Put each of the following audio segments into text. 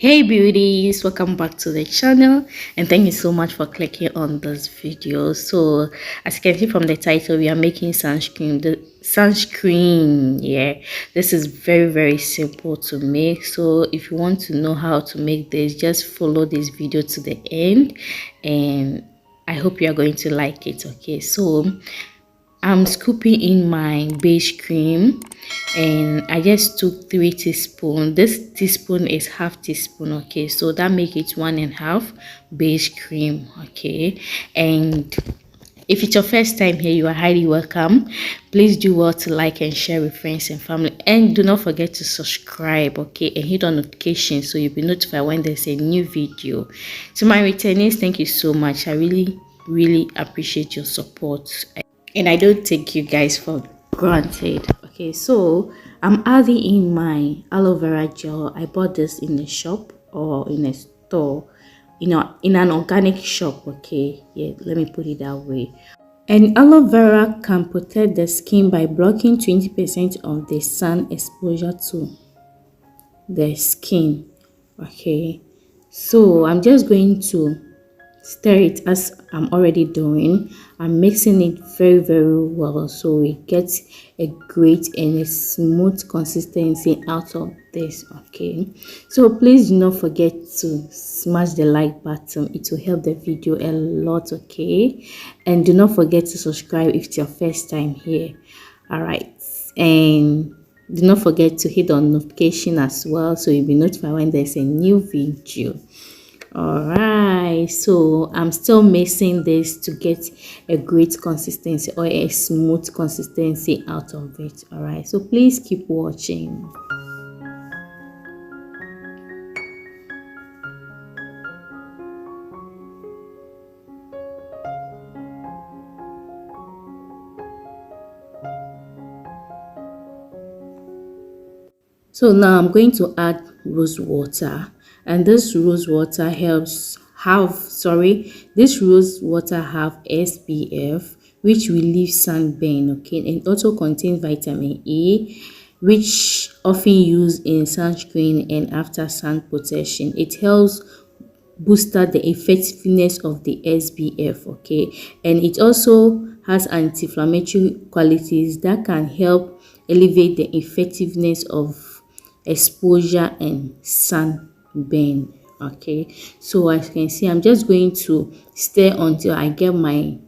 Hey beauties, welcome back to the channel and thank you so much for clicking on this video. So as you can see from the title, we are making sunscreen. The sunscreen, yeah, this is very simple to make. So if you want to know how to make this, just follow this video to the end and I hope you are going to like it. Okay, so I'm scooping in my base cream and I just took 3 teaspoons. This teaspoon is half teaspoon, okay, so that make it 1.5 base cream, okay. And if it's your first time here, you are highly welcome. Please do well to like and share with friends and family, and do not forget to subscribe, okay, and hit on notification so you'll be notified when there's a new video. To my returnees, thank you so much. I really appreciate your support and I don't take you guys for granted. Okay, so I'm adding in my aloe vera gel. I bought this in a shop or in a store, in an organic shop. Okay, yeah, let me put it that way. And aloe vera can protect the skin by blocking 20% of the sun exposure to the skin. Okay, so I'm just going to stir it as I'm already doing. I'm mixing it very well so we get a great and a smooth consistency out of this. Okay, so please do not forget to smash the like button. It will help the video a lot. Okay, and do not forget to subscribe if it's your first time here. All right, and do not forget to hit on notification as well so you'll be notified when there's a new video. All right, so I'm still mixing this to get a great consistency or a smooth consistency out of it. All right, so please keep watching. So now I'm going to add rose water, and this rose water this rose water have SPF, which relieves sunburn, okay, and also contains vitamin A, which often used in sunscreen and after sun protection. It helps booster the effectiveness of the SPF, okay, and it also has anti-inflammatory qualities that can help elevate the effectiveness of exposure and sunburn. Okay, so as you can see, I'm just going to stir until I get my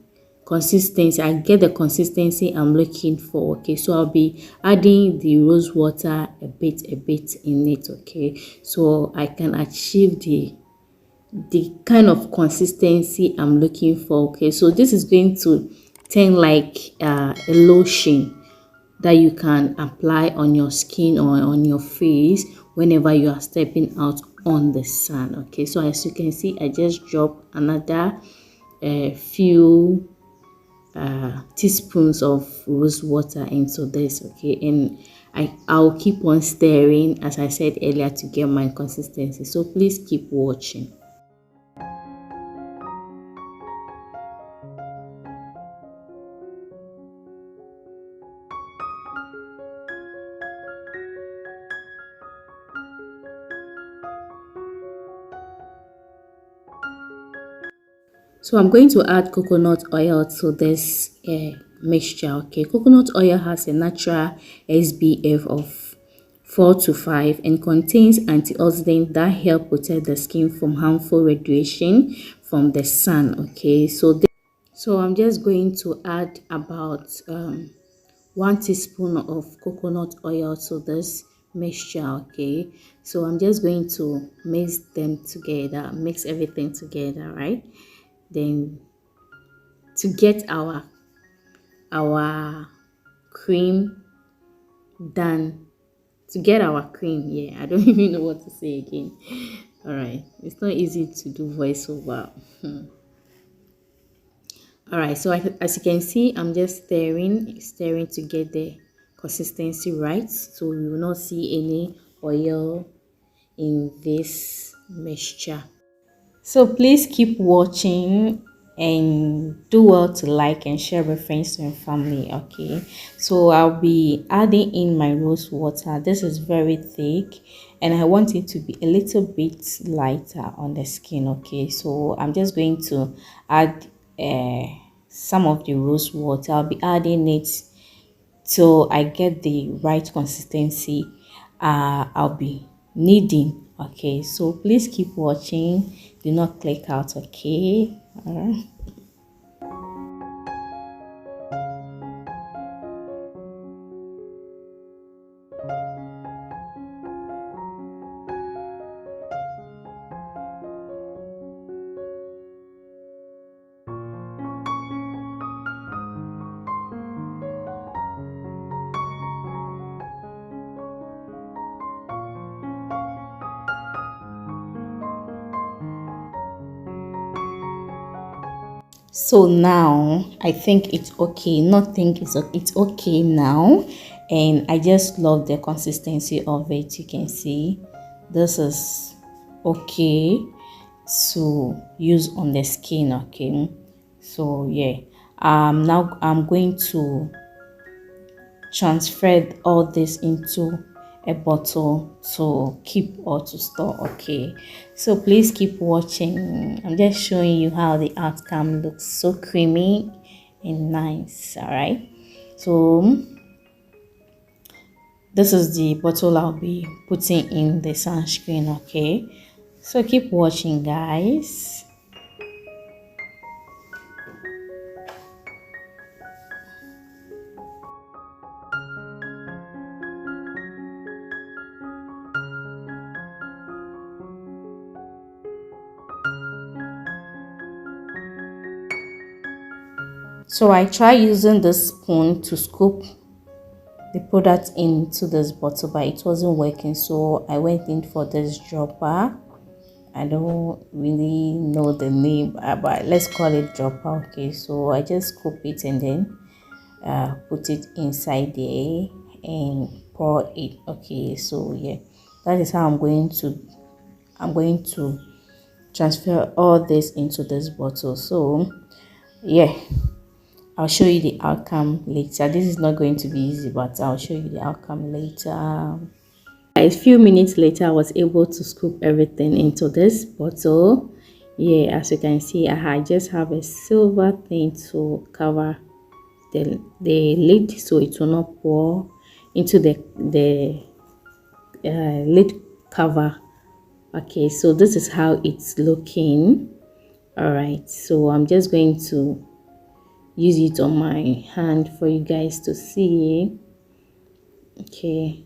consistency. I get the consistency I'm looking for. Okay, so I'll be adding the rose water a bit in it. Okay, so I can achieve the kind of consistency I'm looking for. Okay, so this is going to turn like a lotion that you can apply on your skin or on your face whenever you are stepping out on the sun. Okay, so as you can see, I just dropped another few teaspoons of rose water into this. Okay, and I'll keep on stirring as I said earlier to get my consistency, so please keep watching. So I'm going to add coconut oil to this mixture. Okay, coconut oil has a natural SPF of 4 to 5 and contains antioxidants that help protect the skin from harmful radiation from the sun. Okay, so I'm just going to add about 1 teaspoon of coconut oil to this mixture. Okay, so I'm just going to mix them together, mix everything together, right? Then to get our cream done, to get our cream, yeah, I don't even know what to say again. All right, it's not easy to do voiceover. All right, so as you can see, I'm just stirring to get the consistency right, so we will not see any oil in this mixture. So please keep watching and do well to like and share with friends and family. Okay, so I'll be adding in my rose water. This is very thick and I want it to be a little bit lighter on the skin. Okay, so I'm just going to add some of the rose water. I'll be adding it till I get the right consistency. I'll be kneading. Okay, so please keep watching, do not click out. Okay. So now I think it's okay. Not think it's okay now, and I just love the consistency of it. You can see this is okay to use on the skin. Okay, so yeah, now I'm going to transferred all this into a bottle to keep or to store. Okay, so please keep watching. I'm just showing you how the outcome looks, so creamy and nice. All right, so this is the bottle I'll be putting in the sunscreen. Okay, so keep watching, guys. So I try using this spoon to scoop the product into this bottle, but it wasn't working, so I went in for this dropper. I don't really know the name, but let's call it dropper. Okay, so I just scoop it and then put it inside there and pour it. Okay, so yeah, that is how I'm going to transfer all this into this bottle. So yeah, I'll show you the outcome later. This is not going to be easy, but I'll show you the outcome later. A few minutes later, I was able to scoop everything into this bottle. Yeah, as you can see, I just have a silver thing to cover the lid so it will not pour into the lid cover. Okay, so this is how it's looking. All right, so I'm just going to use it on my hand for you guys to see. Okay,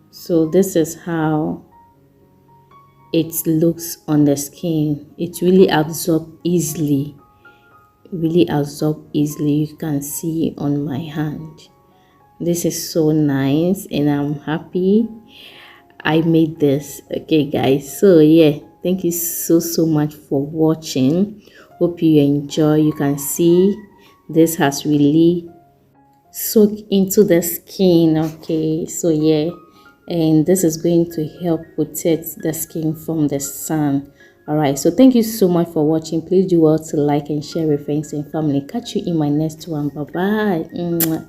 so this is how it looks on the skin. It really absorbs easily, you can see on my hand. This is so nice and I'm happy I made this. Okay guys, so yeah, thank you so much for watching. Hope you enjoy. You can see this has really soaked into the skin. Okay, so yeah, and this is going to help protect the skin from the sun. All right, so thank you so much for watching. Please do well to like and share with friends and family. Catch you in my next one. Bye bye.